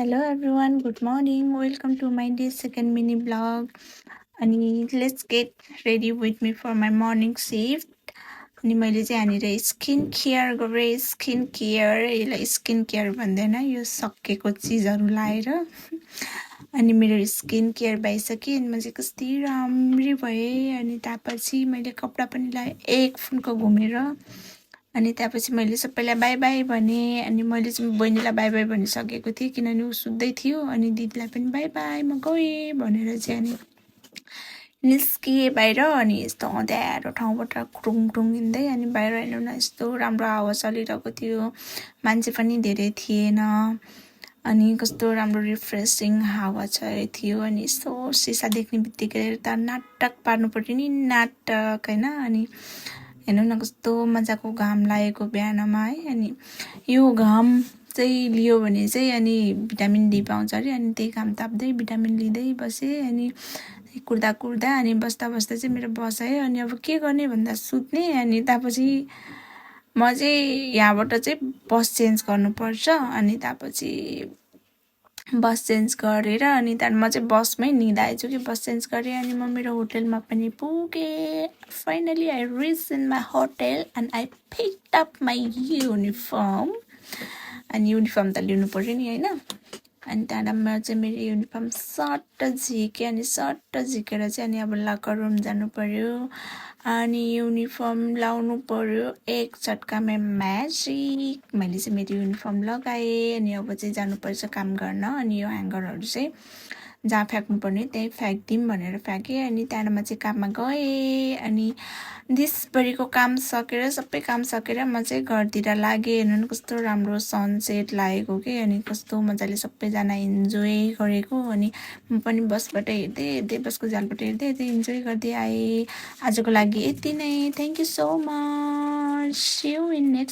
Hello everyone, good morning. Welcome to my day second mini vlog. अनि let's get ready with me for my morning shift. अनि मैले चाहिँ यहाँनिर skin care गरेँ skin care यसलाई skin care भन्दैन यो सकेको चिजहरू लाएर अनि मेरो स्किन केयर भइसक्यो अनि म चाहिँ कति राम्री भएँ अनि त्यसपछि मैले कपडा पनि लगाएँ एक फुन्को घुमेर अनि त्यसपछि मैले सबैलाई बाई बाई भने अनि मैले चाहिँ बहिनीलाई बाई बाई भनिसकेको थिएँ किनभने ऊ सुत्दै थियो अनि दिदीलाई पनि बाई बाई म गएँ भनेर चाहिँ अनि निस्किएँ बाहिर अनि यस्तो अँध्यारो ठाउँबाट टुङ हिँड्दै अनि बाहिर हेर्नु न यस्तो राम्रो हावा चलिरहेको थियो मान्छे पनि धेरै थिएन अनि कस्तो राम्रो रिफ्रेसिङ हावा थियो अनि यस्तो सिसा देख्ने बित्तिकै त नाटक पार्नु पर्यो नि नाटक होइन अनि हेर्नु न कस्तो मजाको घाम लागेको बिहानमा है अनि यो घाम चाहिँ लियो भने चाहिँ अनि भिटामिन डी पाउँछ अरे अनि त्यही घाम ताप्दै भिटामिन लिँदै बसेँ अनि कुर्दा अनि बस्दा चाहिँ मेरो बसायो अनि अब के गर्ने भन्दा सुत्ने अनि त्यसपछि म चाहिँ यहाँबाट चाहिँ बस चेन्ज गर्नुपर्छ अनि त्यसपछि बस चेन्ज गरेर अनि त्यहाँदेखि म चाहिँ बसमै निदाएछु कि बस चेन्ज गरेँ अनि म मेरो होटलमा पनि पुगेँ finally I rich in my hotel and I picked up my uniform अनि युनिफर्म त लिनु पर्यो नि होइन अनि त्यहाँबाट म चाहिँ मेरो युनिफर्म सट्ट झिकेँ अनि सट्ट झिकेर चाहिँ अनि अब लकर रुम जानु पर्यो अनि युनिफर्म लाउनु पर्यो एक झट्कामा म्याजिक मैले चाहिँ मेरो युनिफर्म लगाएँ अनि अब चाहिँ जानुपर्छ काम गर्न अनि यो ह्याङ्गरहरू चाहिँ जहाँ फ्याँक्नुपर्ने त्यहीँ फ्याँकिदिउँ भनेर फ्याँकेँ अनि त्यहाँबाट चाहिँ काममा गएँ अनि दिसभरिको काम सकेर सबै काम सकेर म चाहिँ घरतिर लागेँ हेर्नु न कस्तो राम्रो सनसेट लागेको के अनि कस्तो मजाले सबैजना इन्जोय गरेको अनि म पनि बसबाट हेर्दै बसको झ्यालबाट हेर्दै इन्जोय गर्दै आएँ आजको लागि यति नै thank you so much see you in next